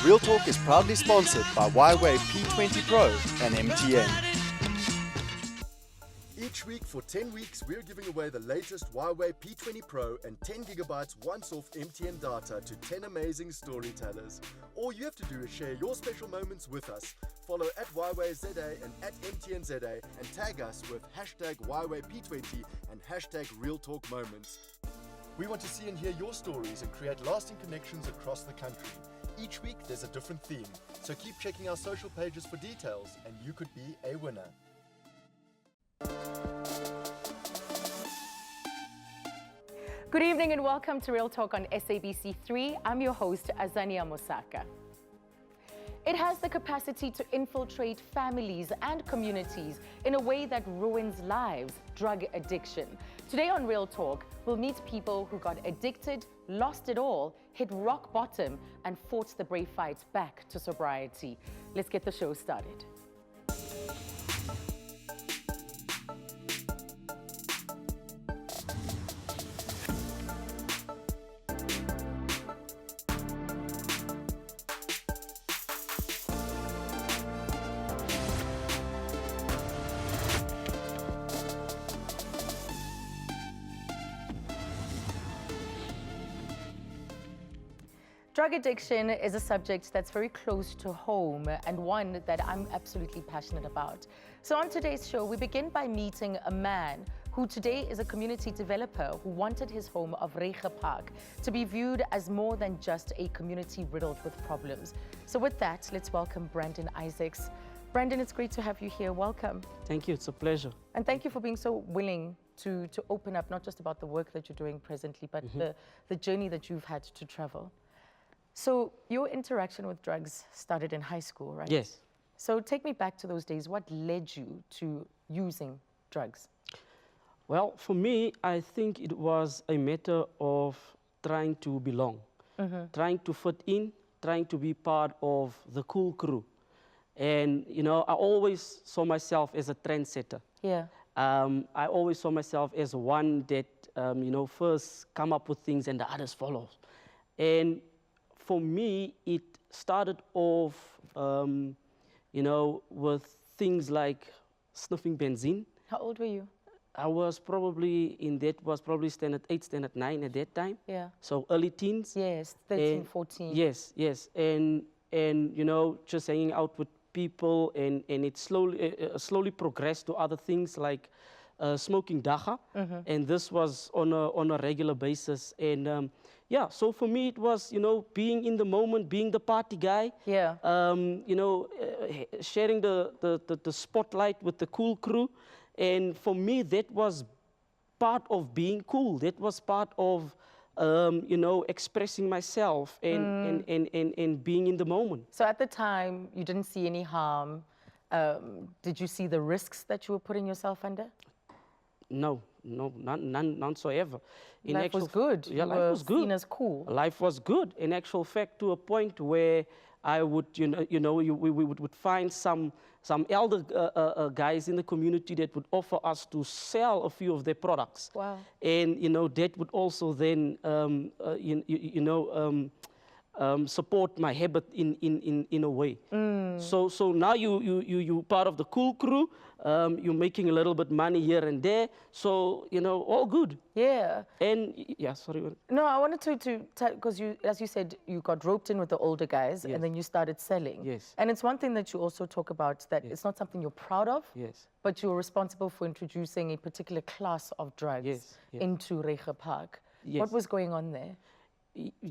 Real Talk is proudly sponsored by Huawei P20 Pro and MTN. Each week for 10 weeks, we're giving away the latest Huawei P20 Pro and 10 gigabytes once-off MTN data to 10 amazing storytellers. All you have to do is share your special moments with us. Follow at Huawei ZA and at MTN ZA and tag us with hashtag Huawei P20 and hashtag Real Talk Moments. We want to see and hear your stories and create lasting connections across the country. Each week there's a different theme, so keep checking our social pages for details and you could be a winner. Good evening and welcome to Real Talk on SABC 3. I'm your host, Azania Mosaka. It has the capacity to infiltrate families and communities in a way that ruins lives, drug addiction. Today on Real Talk, we'll meet people who got addicted, lost it all, hit rock bottom, and fought the brave fight back to sobriety. Let's get the show started. Drug addiction is a subject that's very close to home and one that I'm absolutely passionate about. So on today's show, we begin by meeting a man who today is a community developer who wanted his home of rehab to be viewed as more than just a community riddled with problems. So with that, let's welcome Brandon Isaacs. Brandon, it's great to have you here. Welcome. Thank you, it's a pleasure. And thank you for being so willing to open up, not just about the work that you're doing presently, but the journey that you've had to travel. So your interaction with drugs started in high school, right? Yes. So take me back to those days. What led you to using drugs? Well, for me, I think it was a matter of trying to belong, trying to fit in, trying to be part of the cool crew. And, you know, I always saw myself as a trendsetter. Yeah. I always saw myself as one that, you know, first come up with things and the others follow. And for me, it started off, you know, with things like sniffing benzene. How old were you? I was probably standard 8, standard 9 at that time. Yeah. So early teens. Yes, 13, 14. Yes, yes. And you know, just hanging out with people and it slowly progressed to other things like smoking dacha. And this was on a regular basis. And yeah, so for me it was, you know, being in the moment, being the party guy. Yeah. You know, sharing the spotlight with the cool crew. And for me, that was part of being cool. That was part of, you know, expressing myself and being in the moment. So at the time, you didn't see any harm. Did you see the risks that you were putting yourself under? No, none whatsoever. Life was good. Yeah, you life were was good. Seen as cool. Life was good. In actual fact, to a point where I would, we would find some elder guys in the community that would offer us to sell a few of their products. Wow. And, you know, that would also then, support my habit in a way. So now you part of the cool crew. You're making a little bit money here and there. So, you know, all good. Yeah. And yeah, sorry. No, I wanted to because you, as you said, you got roped in with the older guys, Yes. and then you started selling. Yes. And it's one thing that you also talk about, that it's not something you're proud of. Yes. But you're responsible for introducing a particular class of drugs Yes, yes. into Rehab Park. Yes. What was going on there?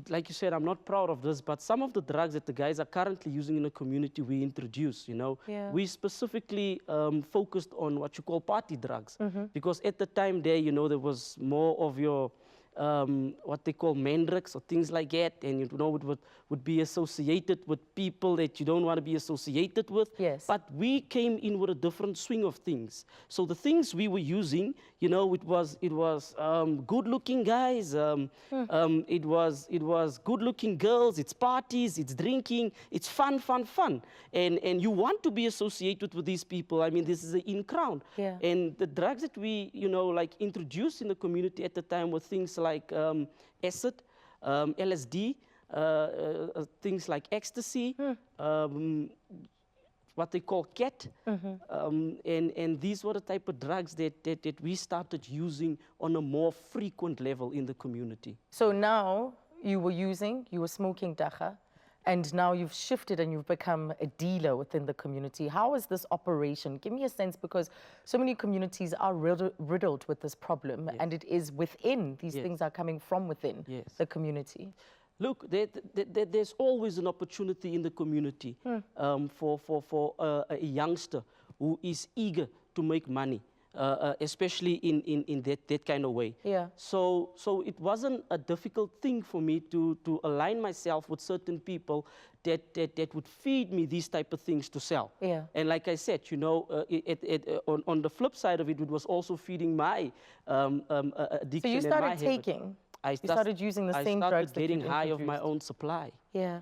Like you said, I'm not proud of this, but some of the drugs that the guys are currently using in the community we introduce, you know. Yeah. We specifically focused on what you call party drugs, because at the time there, you know, there was more of your what they call mandrakes or things like that, and you know, it would be associated with people that you don't want to be associated with. Yes. But we came in with a different swing of things. So the things we were using, you know, it was good-looking guys, it was good-looking girls, it's parties, it's drinking, it's fun, and you want to be associated with these people. I mean, this is an in crowd. Yeah. And the drugs that we, you know, like introduced in the community at the time were things like acid, LSD, things like ecstasy, what they call cat, and these were the type of drugs that we started using on a more frequent level in the community. So now you were smoking dacha, and now you've shifted and you've become a dealer within the community. How is this operation? Give me a sense, because so many communities are riddled with this problem, and it is within, these things are coming from within the community. Look, there's always an opportunity in the community for a youngster who is eager to make money, especially in that kind of way. Yeah. So it wasn't a difficult thing for me to align myself with certain people that would feed me these type of things to sell. Yeah. And like I said, you know, on the flip side of it, it was also feeding my addiction. So you and started my taking. habit. You started using the same drugs. I started that getting you've high of my introduced. own supply. Yeah,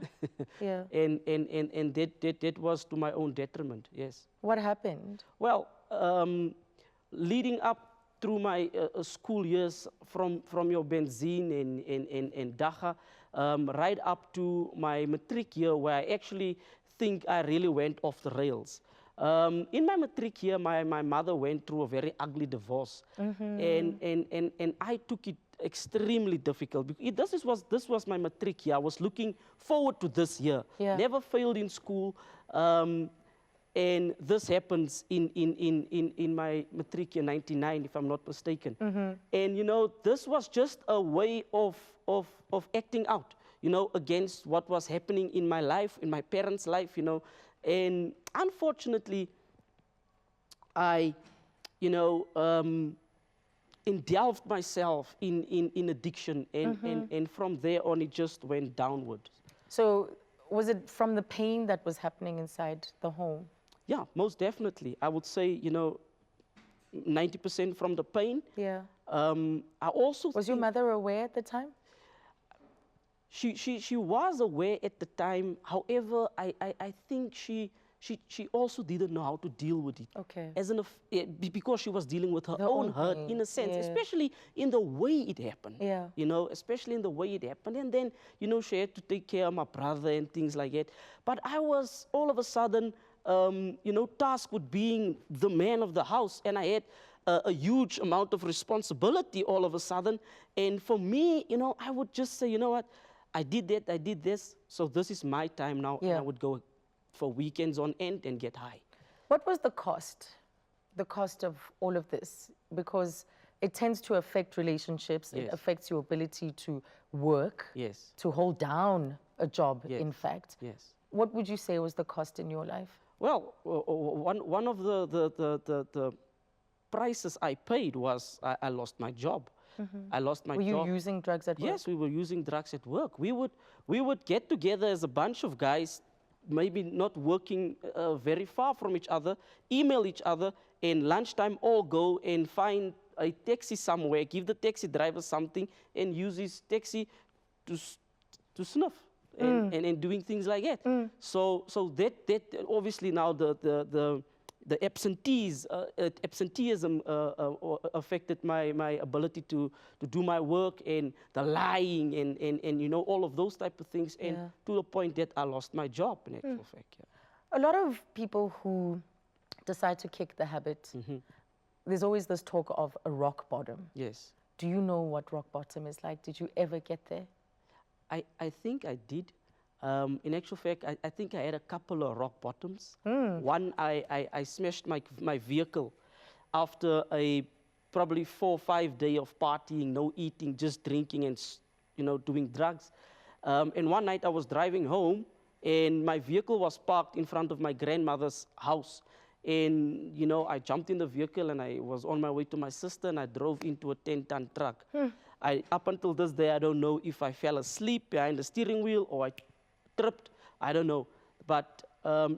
yeah. And that was to my own detriment, yes. What happened? Well, leading up through my school years from your benzine and dacha, right up to my matric year, where I actually think I really went off the rails. In my matric year, my mother went through a very ugly divorce, and I took it extremely difficult. Because this was my matric year. I was looking forward to this year. Yeah. Never failed in school, and this happens in my matric year, 99, if I'm not mistaken. And you know, this was just a way of acting out, you know, against what was happening in my life, in my parents' life, you know. And unfortunately, I, you know, indulged myself in addiction, and from there on, it just went downward. So was it from the pain that was happening inside the home? Yeah, most definitely. I would say, you know, 90% from the pain. Yeah. I also Was your mother aware at the time? She was aware at the time. However, I think she also didn't know how to deal with it. Okay. Because she was dealing with her own hurt, pain. in a sense, Yeah. especially in the way it happened. Yeah. You know, especially in the way it happened. And then, you know, she had to take care of my brother and things like that. But I was all of a sudden, you know, tasked with being the man of the house, and I had a huge amount of responsibility all of a sudden. And for me, you know, I would just say, you know what, I did that, I did this, so this is my time now. Yeah. And I would go for weekends on end and get high. What was the cost of all of this? Because it tends to affect relationships, it Yes. affects your ability to work, Yes, to hold down a job, Yes. in fact. yes. What would you say was the cost in your life? Well, one of the prices I paid was I lost my job. I lost my Were job. you using drugs at work? Yes, we were using drugs at work. We would get together as a bunch of guys, maybe not working very far from each other, email each other, and lunchtime all go and find a taxi somewhere, give the taxi driver something, and use his taxi to snuff and doing things like that. So that obviously now the absenteeism affected my ability to do my work, and the lying and you know, all of those type of things, and Yeah. to the point that I lost my job in actual fact. Yeah. A lot of people who decide to kick the habit, there's always this talk of a rock bottom. Yes, Do you know what rock bottom is like? Did you ever get there? I think I did. In actual fact, I think I had a couple of rock bottoms. One, I smashed my vehicle after a probably 4 or 5 day of partying, no eating, just drinking and you know, doing drugs. And one night I was driving home, and my vehicle was parked in front of my grandmother's house. And you know, I jumped in the vehicle and I was on my way to my sister, and I drove into a 10-ton truck. Up until this day, I don't know if I fell asleep behind the steering wheel or I tripped, I don't know. But,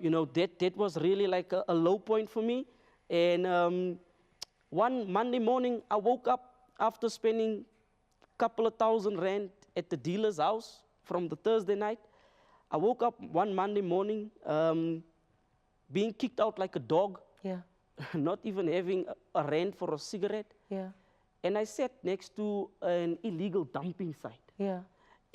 you know, that was really like a low point for me. And one Monday morning, I woke up after spending a couple of $1,000 at the dealer's house from the Thursday night. I woke up one Monday morning being kicked out like a dog, Yeah, not even having a rand for a cigarette. yeah, And I sat next to an illegal dumping site. yeah.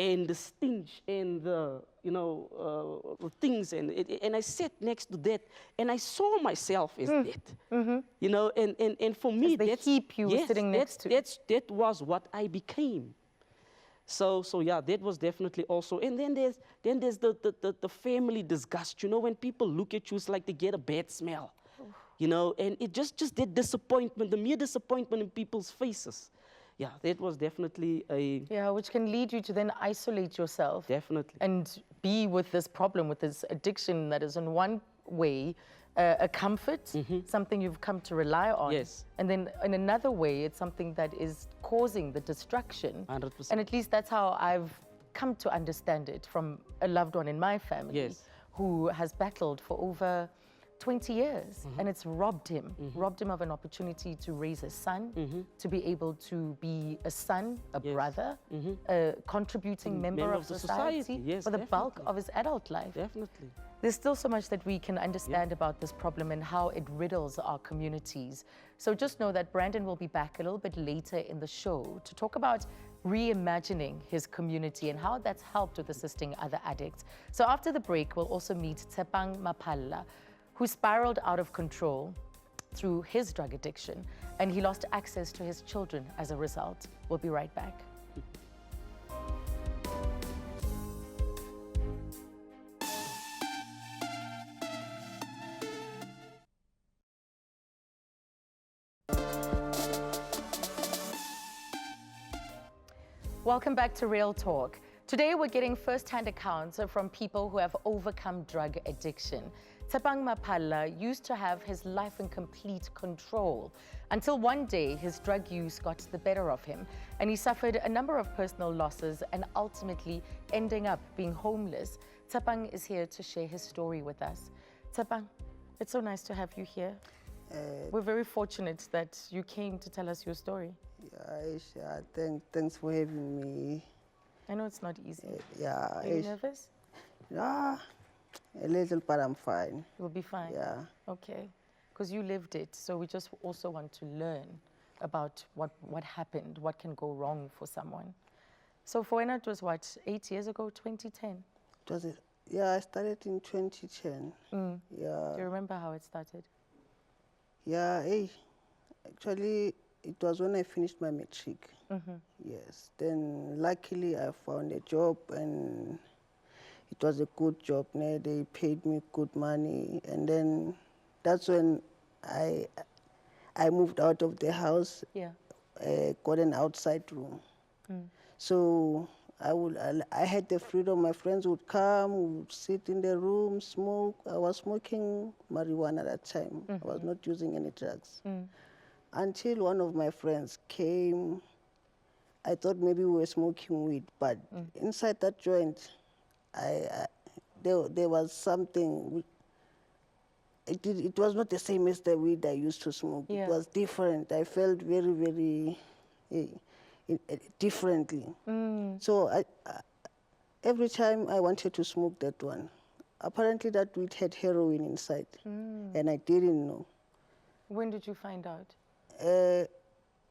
and the stench and the, you know, things. And I sat next to that and I saw myself as that. You know, and for me, As the that's, heap you were sitting next to. that was what I became. So yeah, that was definitely also. And then there's the family disgust. You know, when people look at you, it's like they get a bad smell. You know, and it just that disappointment, the mere disappointment in people's faces. Yeah, that was definitely a... Yeah, which can lead you to then isolate yourself. Definitely. And be with this problem, with this addiction that is in one way a comfort, something you've come to rely on. Yes. And then in another way, it's something that is causing the destruction. 100%. And at least that's how I've come to understand it from a loved one in my family Yes. who has battled for over 20 years, and it's robbed him of an opportunity to raise a son, to be able to be a son, a brother, a contributing member of the society Yes, for the bulk definitely. of his adult life. Definitely. There's still so much that we can understand about this problem and how it riddles our communities. So just know that Brandon will be back a little bit later in the show to talk about reimagining his community and how that's helped with assisting other addicts. So after the break, we'll also meet Tshepang Mapalla, who spiraled out of control through his drug addiction, and he lost access to his children as a result. We'll be right back. Welcome back to Real Talk. Today we're getting first-hand accounts from people who have overcome drug addiction. Tshepang Mapalla used to have his life in complete control until one day his drug use got the better of him and he suffered a number of personal losses and ultimately ending up being homeless. Tshepang is here to share his story with us. Tshepang, it's so nice to have you here. We're very fortunate that you came to tell us your story. Yeah, thanks for having me. I know it's not easy. Yeah, Are you nervous? yeah, a little, but I'm fine. You'll be fine. Yeah. Okay. Because you lived it, so we just also want to learn about what happened, what can go wrong for someone. So for when it was what, 8 years ago, 2010? It was yeah, I started in 2010. Yeah. Do you remember how it started? Yeah, actually, it was when I finished my matric. Yes. Then luckily I found a job and it was a good job. They paid me good money, and then that's when I moved out of the house. Yeah. Got an outside room. So I had the freedom. My friends would come, would sit in the room, smoke. I was smoking marijuana at that time. I was not using any drugs. Until one of my friends came, I thought maybe we were smoking weed, but inside that joint, there was something. It was not the same as the weed I used to smoke. Yeah. It was different. I felt very, very differently. So every time I wanted to smoke that one, apparently that weed had heroin inside, and I didn't know. When did you find out?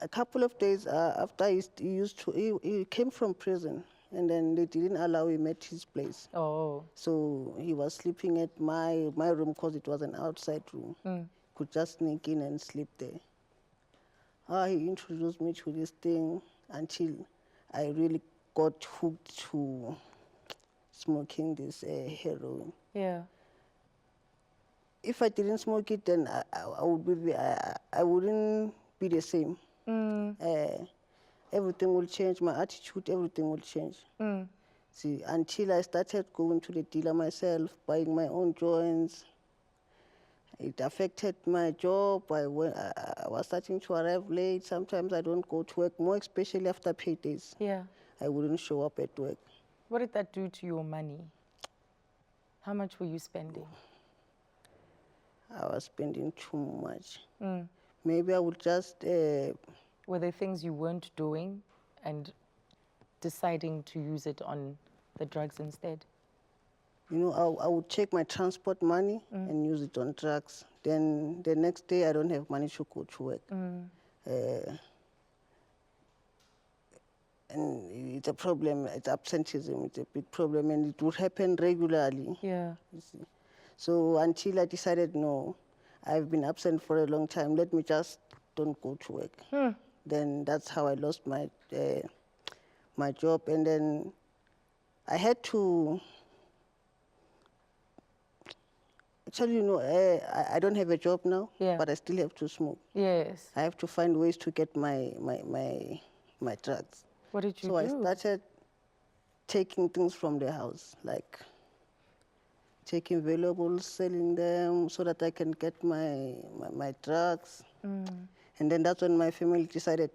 A couple of days after he came from prison, and then they didn't allow him at his place. Oh. So he was sleeping at my room because it was an outside room. Could just sneak in and sleep there. He introduced me to this thing until I really got hooked to smoking this heroin. Yeah. If I didn't smoke it, then I wouldn't be the same. Everything will change, my attitude, everything will change. See, until I started going to the dealer myself, buying my own joints, it affected my job. I was starting to arrive late. Sometimes I don't go to work, more especially after paydays. Yeah. I wouldn't show up at work. What did that do to your money? How much were you spending? I was spending too much. Maybe I would just... Were there things you weren't doing and deciding to use it on the drugs instead? You know, I would check my transport money and use it on drugs. Then the next day, I don't have money to go to work. and it's a problem. It's absenteeism. It's a big problem, and it would happen regularly. Yeah. You see. So until I decided, no, I've been absent for a long time. Let me just don't go to work. Then that's how I lost my my job, and then I had to. Actually, you know, I don't have a job now, Yeah. but I still have to smoke. Yes. I have to find ways to get my drugs. What did you So do? I started taking things from the house, like taking valuables, selling them so that I can get my drugs. And then that's when my family decided,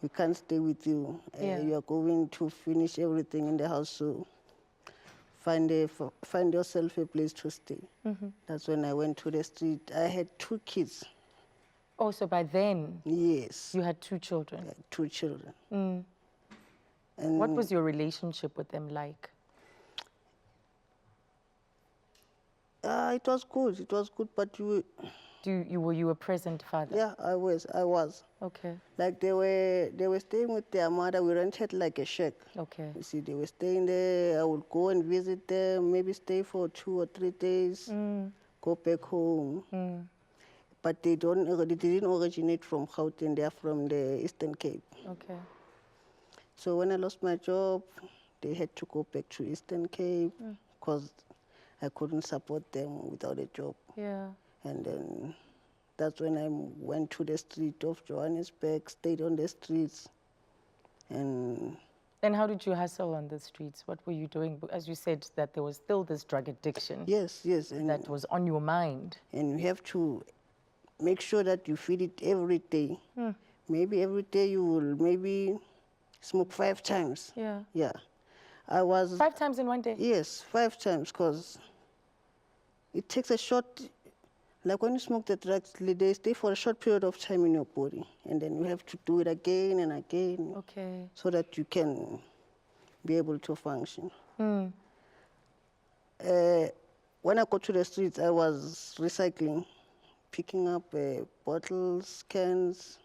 we can't stay with you. Yeah. You are going to finish everything in the house, so find yourself a place to stay. That's when I went to the street. I had 2 kids. Oh, so by then Yes, you had 2 children. I had 2 children. And What was your relationship with them like? it was good. It was good, but Were you a present father? yeah, I was. Okay. Like they were staying with their mother. We rented like a shack. Okay. You see, they were staying there. I would go and visit them, maybe stay for 2 or 3 days, go back home. But they didn't originate from Gauteng. They are from the Eastern Cape. Okay. So when I lost my job, they had to go back to Eastern Cape because I couldn't support them without a job. Yeah. And then that's when I went to the street of Johannesburg, stayed on the streets. And And how did you hustle on the streets? What were you doing? As you said that there was still this drug addiction yes, and that was on your mind. you have to make sure that you feed it every day. Maybe every day you will maybe smoke 5 times. Yeah. Yeah. I was 5 times in one day? Yes, 5 times, because it takes a short, like when you smoke the drugs, they stay for a short period of time in your body, and then you have to do it again and again. Okay. So that you can be able to function. When I go to the streets, I was recycling, picking up bottles, cans,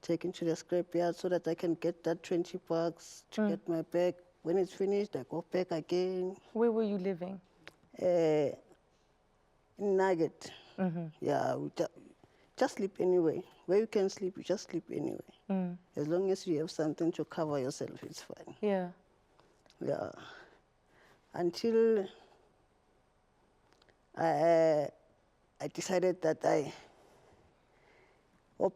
taking to the scrapyard so that I can get that 20 bucks to get my bag. When it's finished, I go back again. Where were you living? Nugget. Yeah, just sleep anyway. Where you can sleep, you just sleep anyway. As long as you have something to cover yourself, it's fine. Yeah. Yeah. Until I decided that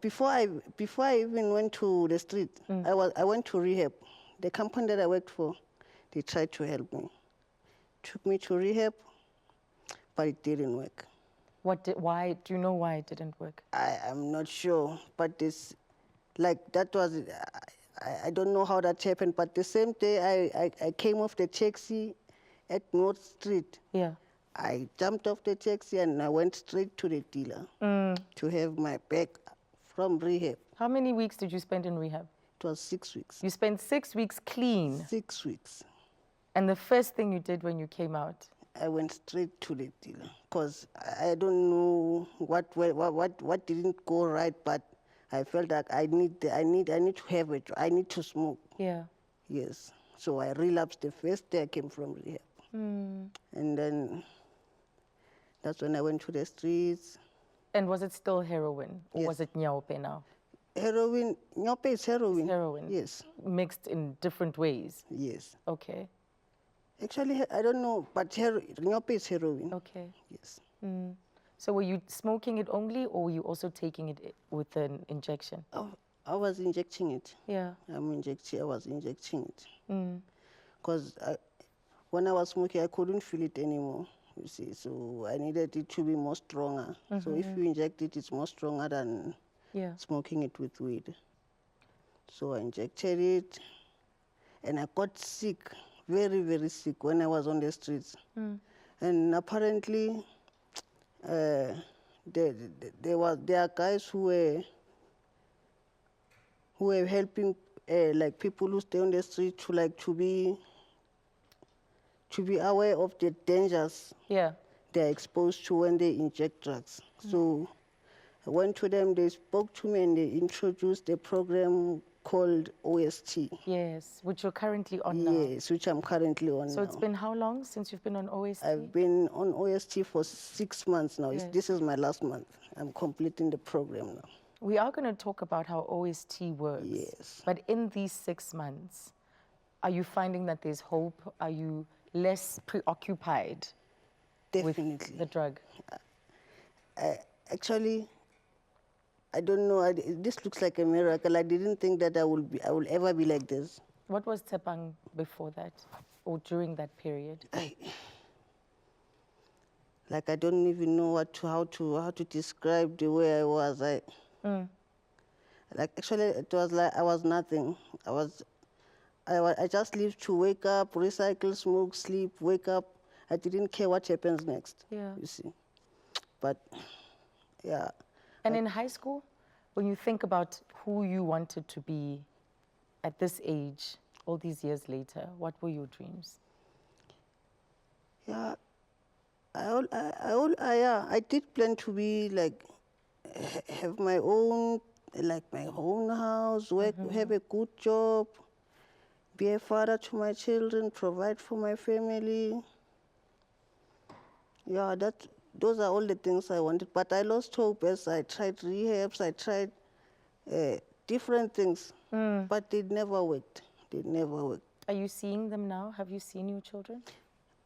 before I even went to the street, I went to rehab. The company that I worked for, they tried to help me. Took me to rehab, but it didn't work. Why? Do you know why it didn't work? I'm not sure, but that was, I don't know how that happened, but the same day I came off the taxi at North Street. Yeah. I jumped off the taxi and I went straight to the dealer to have my bag from rehab. How many weeks did you spend in rehab? It was 6 weeks. You spent 6 weeks clean. 6 weeks. And the first thing you did when you came out? I went straight to the dealer because I don't know what didn't go right, but I felt like I need to have it. I need to smoke. Yeah. Yes. So I relapsed the first day I came from rehab. And then that's when I went to the streets. And was it still heroin? Or Yes. was it nyaope now? Heroin, nyope is heroin. It's heroin? Yes, Mixed in different ways? yes. Okay. Actually, I don't know, but nyope is heroin. Okay. Yes. So were you smoking it only, or were you also taking it with an injection? I was injecting it. Yeah. I was injecting it. Because when I was smoking, I couldn't feel it anymore, you see. So I needed it to be more stronger. So if you inject it, it's more stronger than Yeah. smoking it with weed. So I injected it, and I got sick, very, very sick when I was on the streets. And apparently, there are guys who were helping like people who stay on the street to be aware of the dangers Yeah. they're exposed to when they inject drugs. So I went to them, they spoke to me, and they introduced the program called OST. Yes, which you're currently on now. Yes, which I'm currently on So now. it's been how long since you've been on OST? I've been on OST for 6 months now. Yes. This is my last month. I'm completing the program now. We are going to talk about how OST works. Yes. But in these 6 months, are you finding that there's hope? Are you less preoccupied Definitely. with the drug? Actually, I don't know. This looks like a miracle. I didn't think that I will ever be like this. What was Tshepang before that or during that period? I don't even know how to describe the way I was. Actually, it was like I was nothing. I just lived to wake up, recycle, smoke, sleep, wake up. I didn't care what happens next. Yeah. You see, but yeah. And in high school, when you think about who you wanted to be at this age, all these years later, what were your dreams? Yeah, I did plan to be like, have my own, like my own house, work, have a good job, be a father to my children, provide for my family. Yeah, those are all the things I wanted. But I lost hope as I tried rehabs, I tried different things, but they never worked. They never worked. Are you seeing them now? Have you seen your children?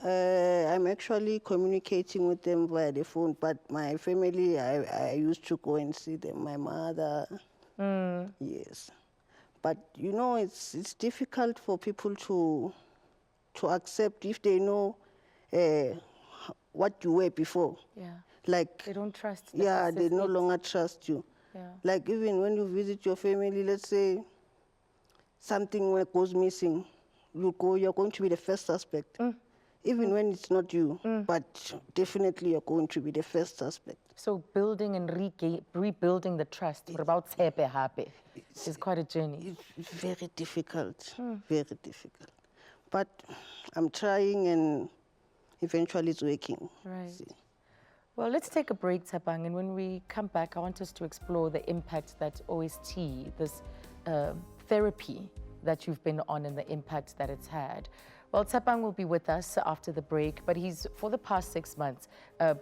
I'm actually communicating with them via the phone, but my family, I used to go and see them, my mother. Yes. But, you know, it's difficult for people to accept if they know what you were before. Yeah. Like, They don't trust that yeah, this is they no it. longer trust you. Yeah. Like, even when you visit your family, let's say something goes missing, you're going to be the first suspect. Even when it's not you, but definitely you're going to be the first suspect. So building and rebuilding the trust, what about Tshepe hape? It's quite a journey. It's very difficult, very difficult. But I'm trying, and eventually it's working. Right. See. Well, let's take a break, Tshepang, and when we come back, I want us to explore the impact that OST, this therapy that you've been on, and the impact that it's had. Well, Tshepang will be with us after the break, but he's, for the past 6 months,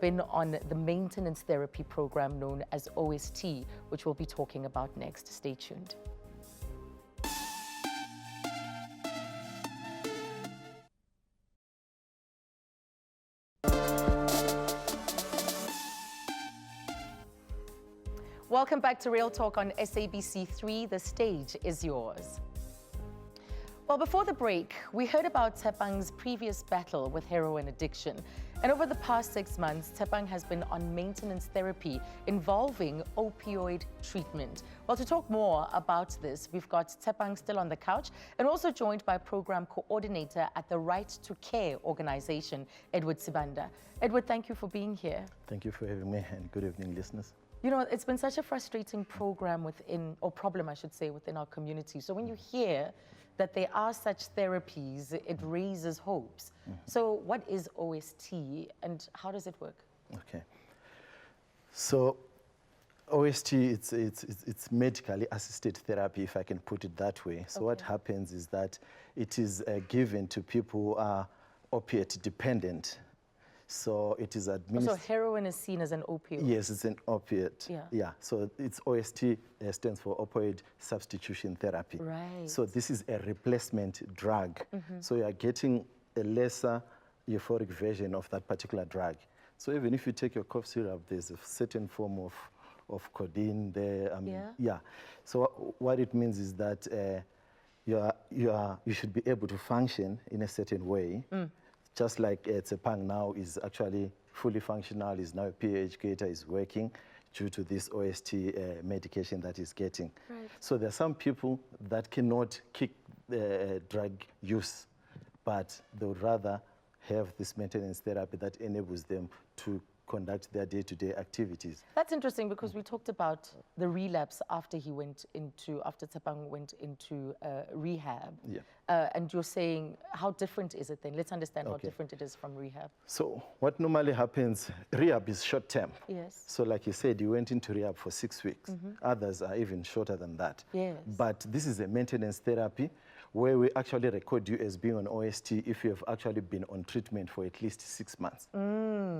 been on the maintenance therapy program known as OST, which we'll be talking about next. Stay tuned. Welcome back to Real Talk on SABC 3. The stage is yours. Well, before the break, we heard about Tshepang's previous battle with heroin addiction. And over the past 6 months, Tshepang has been on maintenance therapy involving opioid treatment. Well, to talk more about this, we've got Tshepang still on the couch and also joined by program coordinator at the Right to Care organization, Edward Sibanda. Edward, thank you for being here. Thank you for having me, and good evening, listeners. You know, it's been such a frustrating program problem, I should say, within our community. So when you hear that there are such therapies, it raises hopes. So what is OST and how does it work? Okay. So OST, it's medically assisted therapy, if I can put it that way. So what happens is that it is given to people who are opiate dependent. So it is administered. So heroin is seen as an opioid? Yes, it's an opiate. Yeah. So it's OST stands for opioid substitution therapy. Right. So this is a replacement drug. So you are getting a lesser euphoric version of that particular drug. So even if you take your cough syrup, there's a certain form of codeine there. Yeah. So what it means is that you should be able to function in a certain way. Just like Tshepang now is actually fully functional, is now a PA educator, is working due to this OST medication that he's getting. Right. So there are some people that cannot kick drug use, but they would rather have this maintenance therapy that enables them to conduct their day-to-day activities. That's interesting because we talked about the relapse after Tsapang went into rehab. Yeah. And you're saying, how different is it then? Let's understand how Okay. different it is from rehab. So what normally happens, rehab is short-term. Yes. So like you said, you went into rehab for 6 weeks. Others are even shorter than that. Yes. But this is a maintenance therapy where we actually record you as being on OST if you have actually been on treatment for at least 6 months.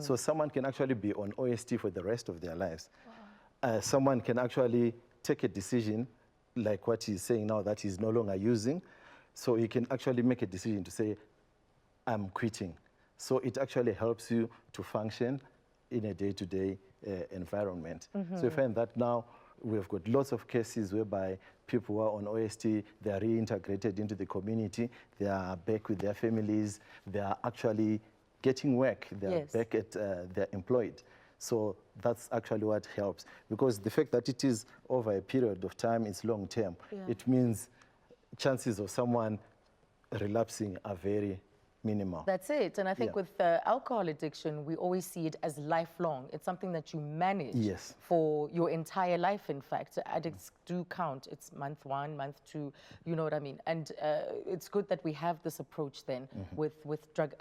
So someone can actually be on OST for the rest of their lives. Someone can actually take a decision like what he's saying now that he's no longer using. So he can actually make a decision to say, I'm quitting. So it actually helps you to function in a day-to-day environment. So you find that now we've got lots of cases whereby people who are on OST, they are reintegrated into the community, they are back with their families, they are actually getting work, they are back at, they're employed. So that's actually what helps. Because the fact that it is over a period of time, it's long term, it means chances of someone relapsing are very minimal. That's it. And I think with alcohol addiction, we always see it as lifelong. It's something that you manage for your entire life, in fact. Addicts do count. It's month 1, month 2, you know what I mean? And it's good that we have this approach then with drug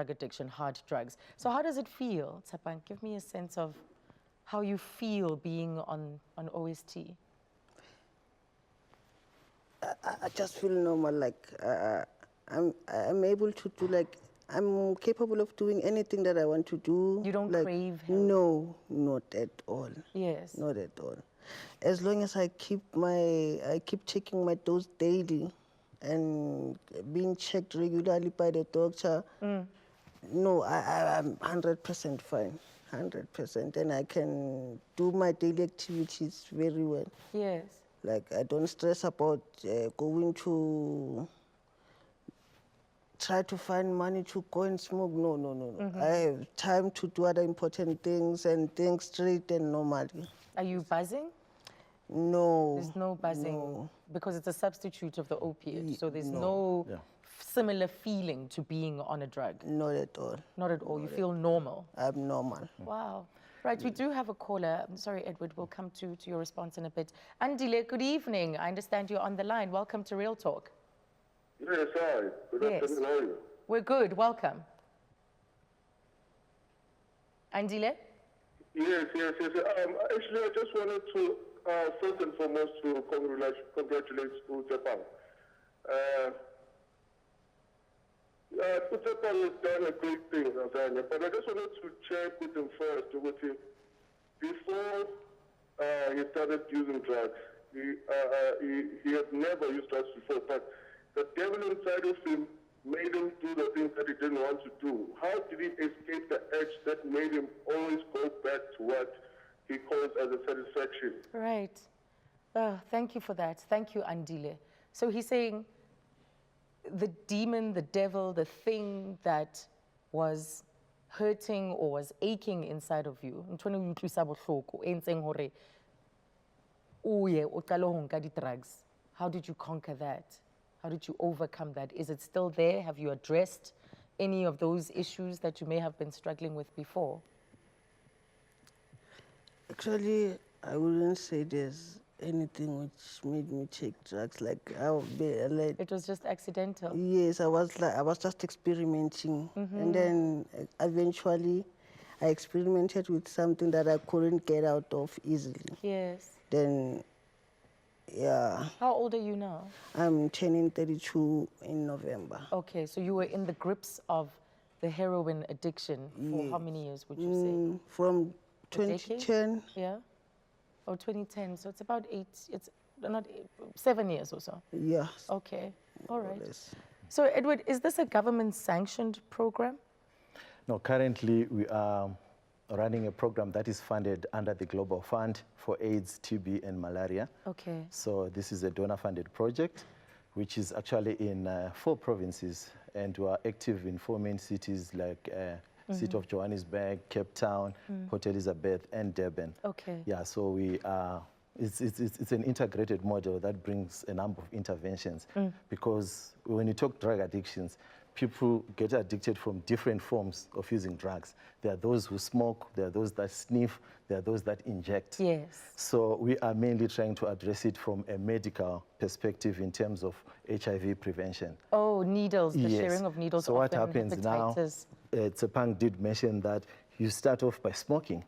addiction, hard drugs. So how does it feel, Tsapang? Give me a sense of how you feel being on OST. I just feel normal, like I'm able to do, like, I'm capable of doing anything that I want to do. You don't like, crave help? No, not at all. Yes. Not at all. As long as I keep taking my dose daily and being checked regularly by the doctor, no, I'm 100% fine. 100%, and I can do my daily activities very well. Yes. Like, I don't stress about going to try to find money to go and smoke. No. I have time to do other important things and think straight and normally. Are you buzzing? No. There's no buzzing no. because it's a substitute of the opiate. So there's no similar feeling to being on a drug. Not at all. Not at all. You feel normal. I'm normal. Wow. Right, we do have a caller. I'm sorry, Edward, we'll come to your response in a bit. Andile, good evening. I understand you're on the line. Welcome to Real Talk. Yes, hi. Good afternoon. How are you? We're good. Welcome. Andile? Yes. Actually, I just wanted to, first and foremost, to congratulate Tsapang. Tsapang has done a great thing, Azania, but I just wanted to check with him first, with him. Before he started using drugs, he had never used drugs before, but the devil inside of him made him do the things that he didn't want to do. How did he escape the edge that made him always go back to what he calls as a satisfaction? Right. Oh, thank you for that. Thank you, Andile. So he's saying the demon, the devil, the thing that was hurting or was aching inside of you, how did you conquer that? How did you overcome that? Is it still there? Have you addressed any of those issues that you may have been struggling with before? Actually, I wouldn't say there's anything which made me take drugs. Like, it was just accidental. Yes, I was just experimenting, and then eventually, I experimented with something that I couldn't get out of easily. Yes. Then, yeah. How old are you now? I'm turning 32 in November. Okay, so you were in the grips of the heroin addiction for how many years, would you say? From 2010. Yeah. Oh, 2010. So it's about 7 years or so. Yes. Okay. All right. So, Edward, is this a government-sanctioned program? No, currently we are running a program that is funded under the Global Fund for AIDS, TB, and malaria. Okay. So this is a donor-funded project, which is actually in 4 provinces, and we are active in 4 main cities like City of Johannesburg, Cape Town, Port Elizabeth, and Durban. Okay. Yeah, so we are. It's an integrated model that brings a number of interventions, because when you talk drug addictions, people get addicted from different forms of using drugs. There are those who smoke, there are those that sniff, there are those that inject. Yes. So we are mainly trying to address it from a medical perspective in terms of HIV prevention. Oh, needles, the Yes. sharing of needles. So what often happens now, hepatitis. Tsepang did mention that you start off by smoking.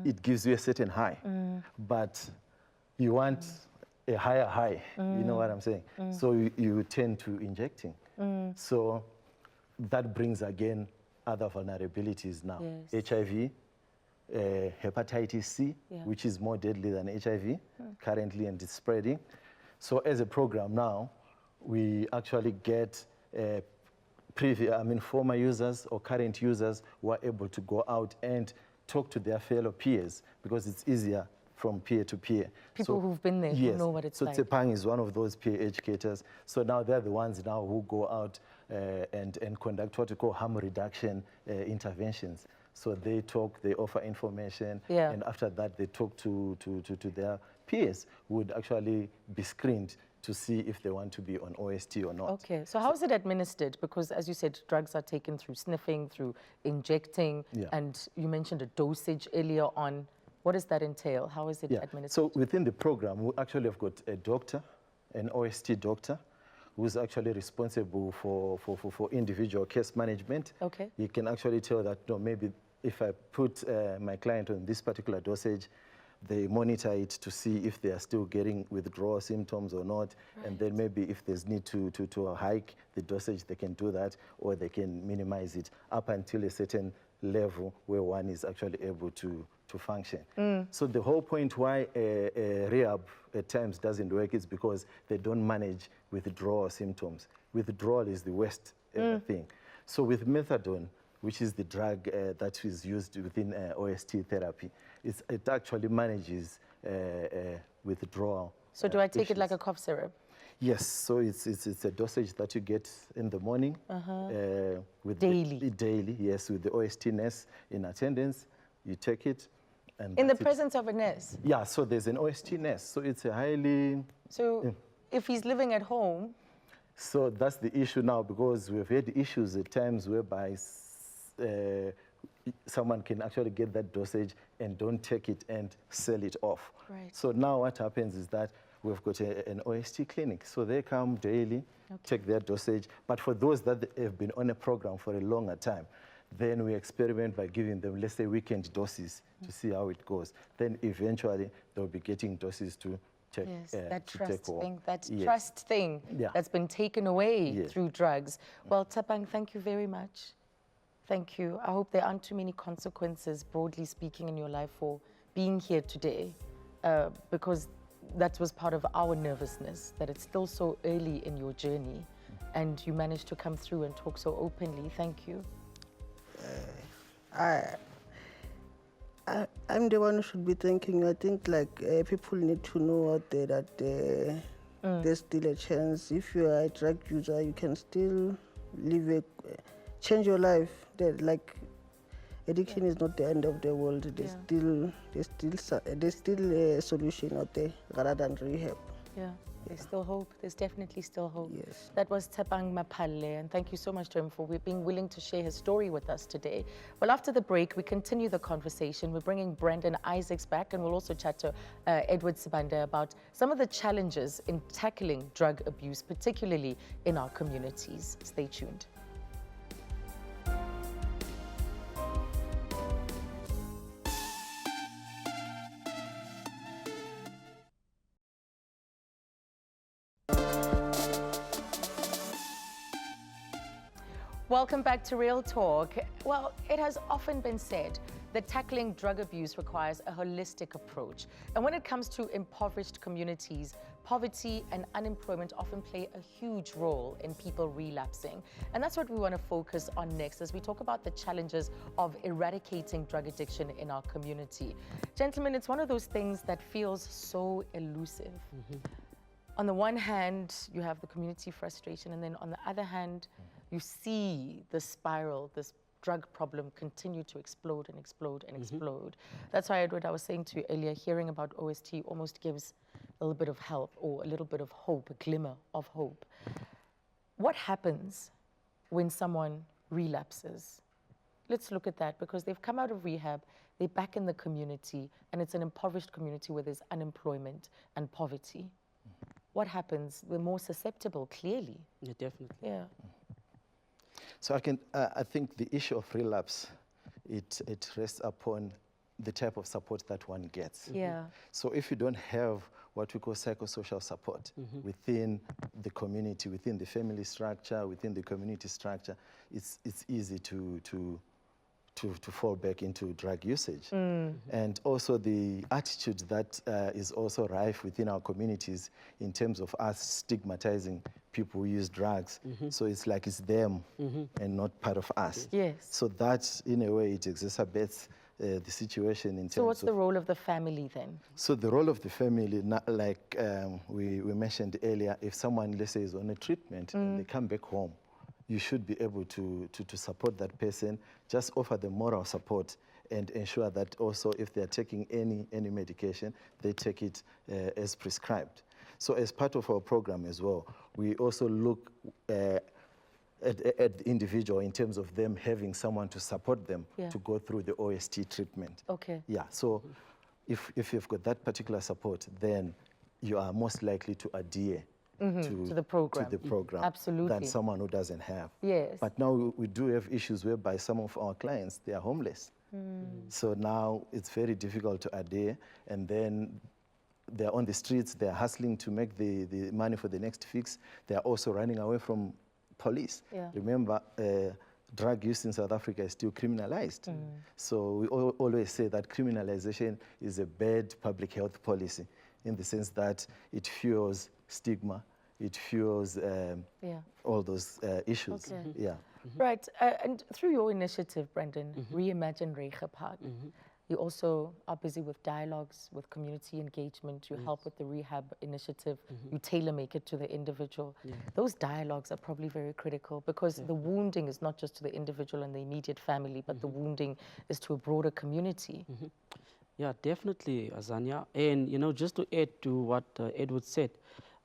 It gives you a certain high, but you want a higher high, you know what I'm saying? So you tend to injecting. So that brings again other vulnerabilities now. Yes. HIV, hepatitis C, which is more deadly than HIV currently, and it's spreading. So as a program now, we actually get former users or current users who are able to go out and talk to their fellow peers, because it's easier from peer to peer. People who've been there, who know what it's like. So Tsepang is one of those peer educators. So now they're the ones now who go out and conduct what we call harm reduction interventions. So they talk, they offer information, and after that they talk to their peers who would actually be screened to see if they want to be on OST or not. Okay, so how is it administered? Because as you said, drugs are taken through sniffing, through injecting, and you mentioned a dosage earlier on. What does that entail? How is it administered? So within the program, we actually have got a doctor, an OST doctor, who's actually responsible for individual case management. Okay. You can actually tell that, no, maybe if I put my client on this particular dosage, they monitor it to see if they are still getting withdrawal symptoms or not. Right. And then maybe if there's need to hike the dosage, they can do that, or they can minimize it up until a certain level where one is actually able to function. So the whole point why rehab at times doesn't work is because they don't manage withdrawal symptoms. Withdrawal is the worst thing. So with methadone, which is the drug that is used within OST therapy, it actually manages withdrawal. So do I take it like a cough syrup? Yes, so it's a dosage that you get in the morning. With daily? Daily, yes, with the OST nurse in attendance. You take it. And in the presence of a nurse? Yeah, so there's an OST nurse. So it's a highly... So if he's living at home? So that's the issue now, because we've had issues at times whereby someone can actually get that dosage and don't take it and sell it off. Right. So now what happens is that we've got an OST clinic. So they come daily, take their dosage. But for those that have been on a program for a longer time, then we experiment by giving them, let's say, weekend doses to see how it goes. Then eventually they'll be getting doses to take. Yes, that to trust take thing, that Yes. trust thing that's been taken away Yes. through drugs. Well, Tsepang, thank you very much. Thank you. I hope there aren't too many consequences, broadly speaking, in your life for being here today, because that was part of our nervousness, that it's still so early in your journey, and you managed to come through and talk so openly. Thank you. I'm the one who should be thanking you. I think people need to know out there that there's still a chance. If you are a drug user, you can still change your life. Addiction is not the end of the world. There's still a solution out there rather than rehab. Yeah. There's still hope. There's definitely still hope. Yes. That was Tsepang Maphale, and thank you so much to him for being willing to share his story with us today. Well, after the break, we continue the conversation. We're bringing Brandon Isaacs back, and we'll also chat to Edward Sibande about some of the challenges in tackling drug abuse, particularly in our communities. Stay tuned. Welcome back to Real Talk. Well, it has often been said that tackling drug abuse requires a holistic approach. And when it comes to impoverished communities, poverty and unemployment often play a huge role in people relapsing. And that's what we want to focus on next as we talk about the challenges of eradicating drug addiction in our community. Gentlemen, it's one of those things that feels so elusive. On the one hand, you have the community frustration, and then on the other hand, you see the spiral, this drug problem continue to explode and explode and explode. That's why, Edward, I was saying to you earlier, hearing about OST almost gives a little bit of help or a little bit of hope, a glimmer of hope. What happens when someone relapses? Let's look at that, because they've come out of rehab, they're back in the community, and it's an impoverished community where there's unemployment and poverty. What happens? We're more susceptible, clearly. Yeah, definitely. Yeah. So I think the issue of relapse, it rests upon the type of support that one gets. Yeah. So if you don't have what we call psychosocial support within the community, within the family structure, within the community structure, it's easy to fall back into drug usage. And also the attitude that is also rife within our communities in terms of us stigmatizing people who use drugs. So it's like it's them and not part of us. Yes. So that, in a way, it exacerbates the situation in terms of... So what's the role of the family then? So the role of the family, like we mentioned earlier, if someone, let's say, is on a treatment and they come back home, you should be able to support that person, just offer them moral support and ensure that also if they're taking any medication, they take it as prescribed. So as part of our program as well, we also look at the individual in terms of them having someone to support them to go through the OST treatment. Okay. Yeah, so if you've got that particular support, then you are most likely to adhere to the program. Absolutely. Than someone who doesn't have. Yes. But now we do have issues whereby some of our clients, they are homeless. So now it's very difficult to adhere, and then they're on the streets, they're hustling to make the money for the next fix. They're also running away from police. Yeah. Remember, drug use in South Africa is still criminalized. So we always say that criminalization is a bad public health policy in the sense that it fuels stigma, it fuels all those issues. Okay. Yeah. Right, and through your initiative, Brendan, Reimagine Rehab, you also are busy with dialogues, with community engagement, you help with the rehab initiative, you tailor-make it to the individual. Those dialogues are probably very critical, because the wounding is not just to the individual and the immediate family, but the wounding is to a broader community. Yeah, definitely, Azania. And, you know, just to add to what Edward said,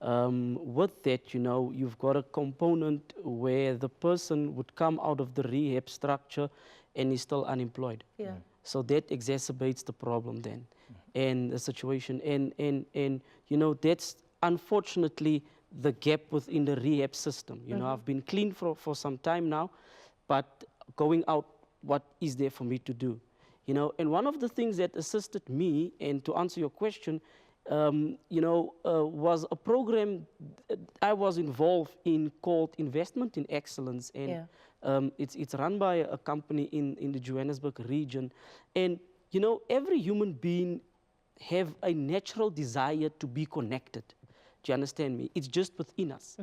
with that, you know, you've got a component where the person would come out of the rehab structure and is still unemployed. Yeah. So that exacerbates the problem then, and the situation. And you know, that's unfortunately the gap within the rehab system. You know, I've been clean for some time now, but going out, what is there for me to do? You know, and one of the things that assisted me, and to answer your question, you know, was a program I was involved in called Investment in Excellence. And it's run by a company in the Johannesburg region. And, you know, every human being have a natural desire to be connected. Do you understand me? It's just within us.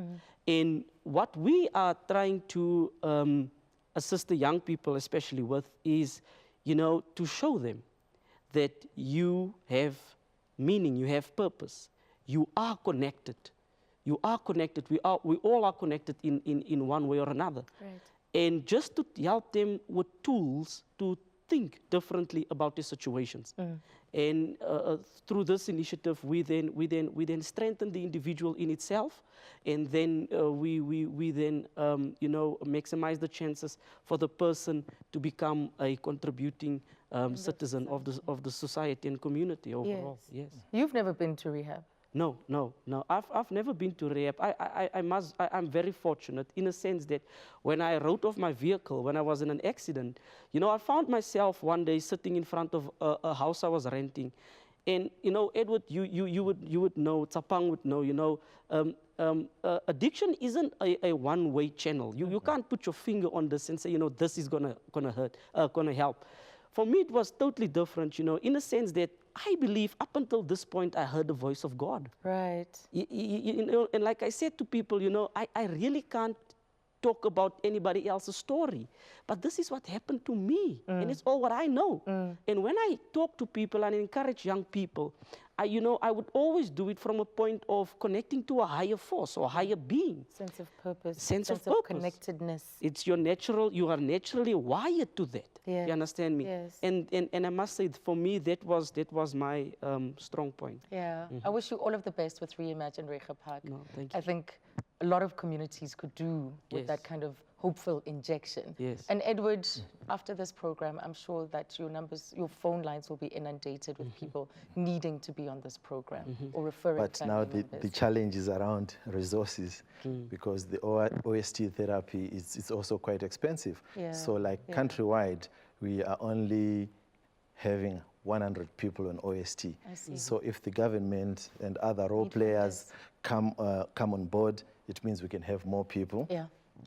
And what we are trying to assist the young people especially with is, you know, to show them that you have meaning, you have purpose, you are connected. You are connected. We all are connected in one way or another. Right. And just to help them with tools to think differently about their situations. And through this initiative, we then strengthen the individual in itself, and then we then you know, maximize the chances for the person to become a contributing citizen of the society and community overall. Yes. You've never been to rehab? No. I've never been to rehab. I'm very fortunate in a sense that when I wrote off my vehicle, when I was in an accident, you know, I found myself one day sitting in front of a house I was renting. And, you know, Edward, you would know, Tsapang would know, you know, addiction isn't a one-way channel. You can't put your finger on this and say, you know, this is gonna help. For me, it was totally different, you know, in a sense that I believe up until this point, I heard the voice of God. Right. You know, and like I said to people, you know, I really can't talk about anybody else's story. But this is what happened to me, and it's all what I know. And when I talk to people and encourage young people, you know, I would always do it from a point of connecting to a higher force or a higher being. Sense of purpose. Sense of purpose. Connectedness. It's your natural, you are naturally wired to that. Yeah. You understand me? Yes. And I must say, for me, that was my strong point. Yeah. I wish you all of the best with Reimagine Rehab. No, thank you. I think a lot of communities could do with Yes. that kind of hopeful injection. Yes. And Edward, after this program, I'm sure that your numbers, your phone lines will be inundated with people needing to be on this program or referring But now family the members. challenge is around resources because the OST therapy is also quite expensive. Yeah, So like yeah. countrywide, we are only having 100 people on OST. I see. So if the government and other role Need players come on board, it means we can have more people. Yeah,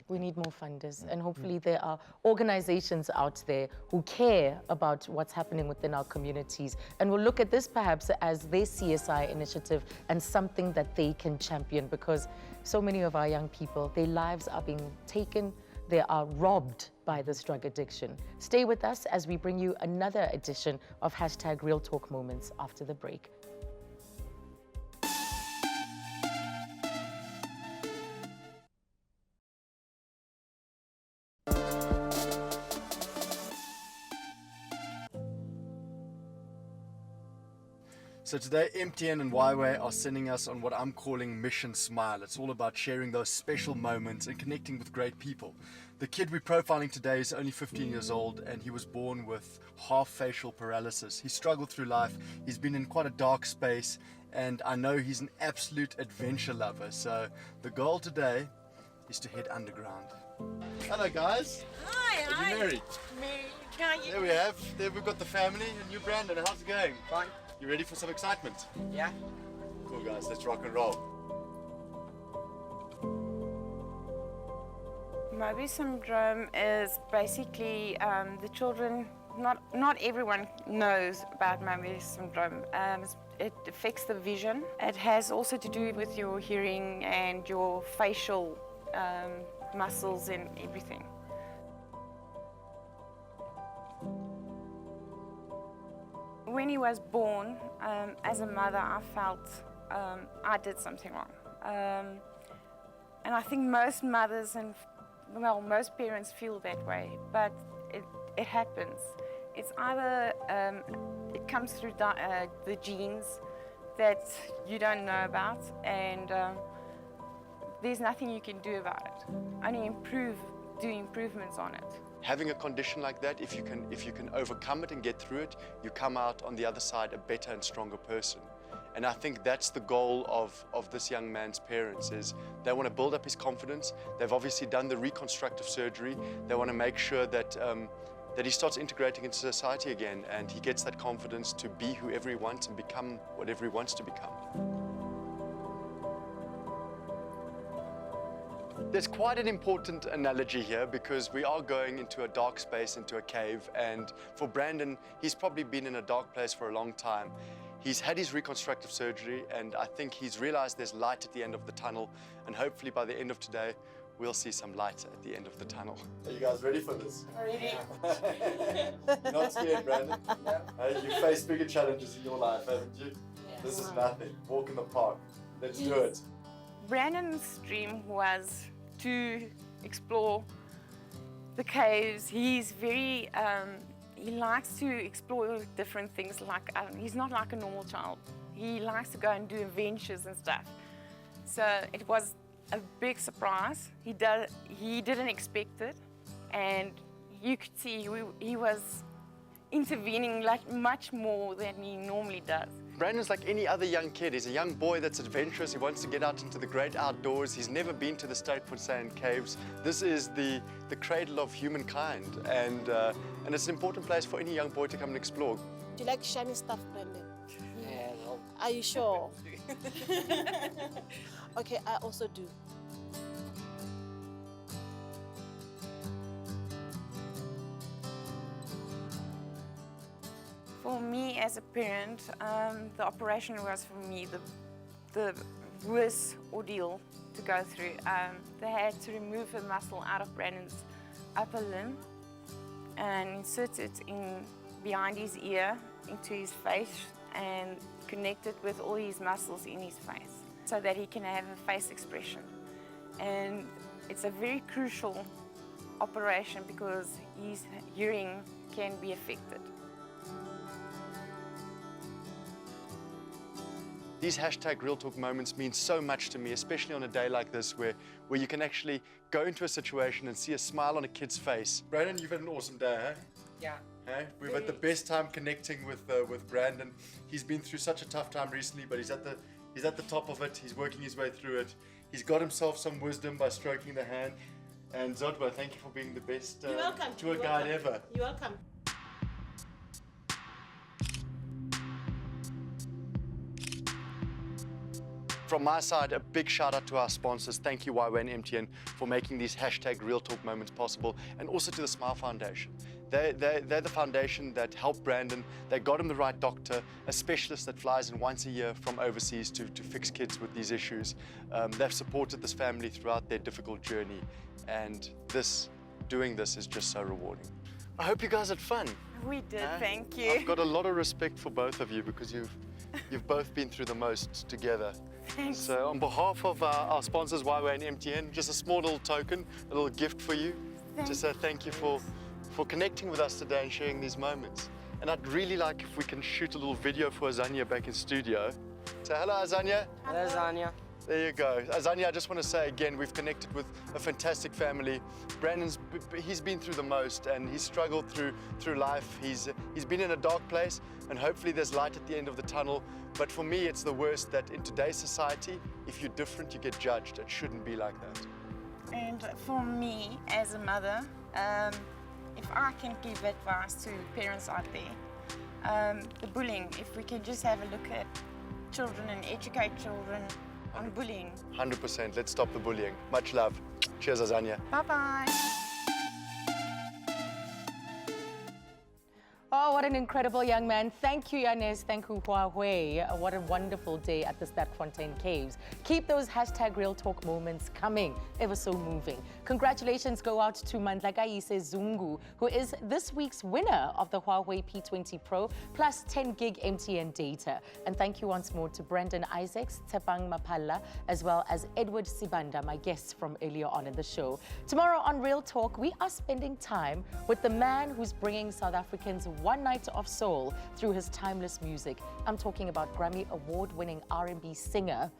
we need more funders. And hopefully there are organizations out there who care about what's happening within our communities and will look at this perhaps as their CSI initiative and something that they can champion, because so many of our young people, their lives are being taken, they are robbed by this drug addiction. Stay with us as we bring you another edition of #Real Talk Moments after the break. So today, MTN and YWay are sending us on what I'm calling Mission Smile. It's all about sharing those special moments and connecting with great people. The kid we're profiling today is only 15 years old and he was born with half facial paralysis. He struggled through life. He's been in quite a dark space and I know he's an absolute adventure lover. So the goal today is to head underground. Hello guys. Hi, Are you married? Mary. There we have. There we've got the family and you, Brandon. How's it going? Fine. You ready for some excitement? Yeah. Cool guys, let's rock and roll. Moby syndrome is basically the children, not everyone knows about Moby syndrome. It affects the vision. It has also to do with your hearing and your facial muscles and everything. When he was born, as a mother, I felt I did something wrong. And I think most mothers and, well, most parents feel that way, but it happens. It's either it comes through the genes that you don't know about, and there's nothing you can do about it. Only do improvements on it. Having a condition like that, if you can overcome it and get through it, you come out on the other side a better and stronger person. And I think that's the goal of this young man's parents, is they want to build up his confidence. They've obviously done the reconstructive surgery. They want to make sure that that he starts integrating into society again and he gets that confidence to be whoever he wants and become whatever he wants to become. There's quite an important analogy here because we are going into a dark space, into a cave, and for Brandon, he's probably been in a dark place for a long time. He's had his reconstructive surgery and I think he's realized there's light at the end of the tunnel, and hopefully by the end of today, we'll see some light at the end of the tunnel. Are you guys ready for this? Ready? You're not scared, Brandon? You faced bigger challenges in your life, haven't you? This is nothing. Walk in the park. Let's do it. Brandon's dream was to explore the caves. He's very, he likes to explore different things. Like he's not like a normal child. He likes to go and do adventures and stuff. So it was a big surprise. He didn't expect it, and you could see he was intervening like much more than he normally does. Brandon's like any other young kid. He's a young boy that's adventurous. He wants to get out into the great outdoors. He's never been to the Stateford Sand Caves. This is the cradle of humankind, and it's an important place for any young boy to come and explore. Do you like shiny stuff, Brandon? Yeah, well, Are you sure? Okay, I also do. For me as a parent, the operation was for me the worst ordeal to go through. They had to remove a muscle out of Brandon's upper limb and insert it behind his ear into his face and connect it with all his muscles in his face so that he can have a face expression. And it's a very crucial operation because his hearing can be affected. these hashtag Real Talk moments mean so much to me, especially on a day like this where you can actually go into a situation and see a smile on a kid's face. Brandon, you've had an awesome day, huh? Yeah. Hey, we've had the best time connecting with Brandon. He's been through such a tough time recently, but he's at the top of it. He's working his way through it. He's got himself some wisdom by stroking the hand. And Zodwa, thank you for being the best tour guide ever. You're welcome. From my side, a big shout out to our sponsors. Thank you, YWay and MTN, for making these hashtag Real Talk moments possible, and also to the Smile Foundation. They're the foundation that helped Brandon. They got him the right doctor, a specialist that flies in once a year from overseas to fix kids with these issues. They've supported this family throughout their difficult journey, and doing this is just so rewarding. I hope you guys had fun. We did, thank you. I've got a lot of respect for both of you because you've both been through the most together. Thanks. So on behalf of our sponsors, YWay and MTN, just a small little token, a little gift for you. To say thank you for connecting with us today and sharing these moments. And I'd really like if we can shoot a little video for Azania back in studio. So hello, Azania. Hello, Azania. There you go. Azania, I just want to say again, we've connected with a fantastic family. Brandon's, he's been through the most and he's struggled through life. He's been in a dark place and hopefully there's light at the end of the tunnel. But for me, it's the worst that in today's society, if you're different, you get judged. It shouldn't be like that. And for me, as a mother, if I can give advice to parents out there, the bullying, if we can just have a look at children and educate children on bullying. 100%. Let's stop the bullying. Much love. Cheers, Azania. Bye-bye. Oh, what an incredible young man. Thank you, Yanes. Thank you, Huawei. What a wonderful day at the Sterkfontein Caves. Keep those hashtag Real Talk moments coming. Ever so moving. Congratulations go out to Mandlakaise Zungu, who is this week's winner of the Huawei P20 Pro plus 10 gig MTN data. And thank you once more to Brendan Isaacs, Tepang Mapalla, as well as Edward Sibanda, my guests from earlier on in the show. Tomorrow on Real Talk, we are spending time with the man who's bringing South Africans one night of soul through his timeless music. I'm talking about Grammy award-winning R&B singer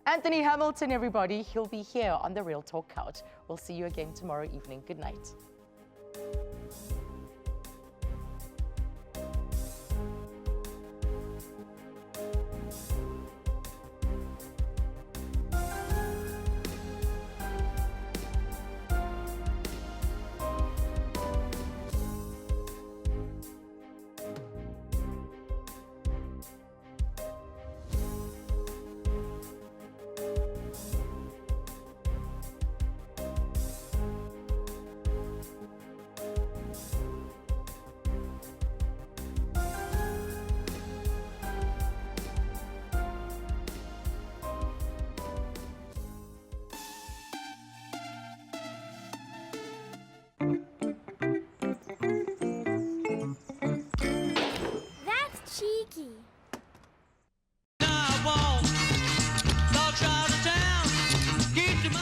Anthony Hamilton, everybody. He'll be here on the Real Talk Couch. We'll see you again tomorrow evening. Good night.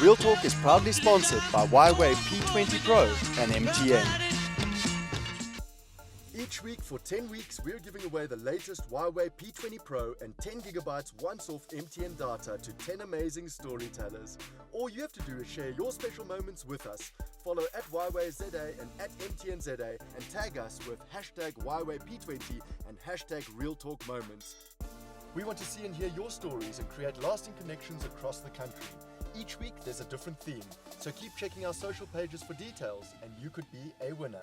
Real Talk is proudly sponsored by YWay P20 Pro and MTN. Each week for 10 weeks, we're giving away the latest YWay P20 Pro and 10 gigabytes once-off MTN data to 10 amazing storytellers. All you have to do is share your special moments with us. Follow at YWayZA and at MTNZA and tag us with hashtag YWayP20 and hashtag Real Talk Moments. We want to see and hear your stories and create lasting connections across the country. Each week there's a different theme, so keep checking our social pages for details and you could be a winner.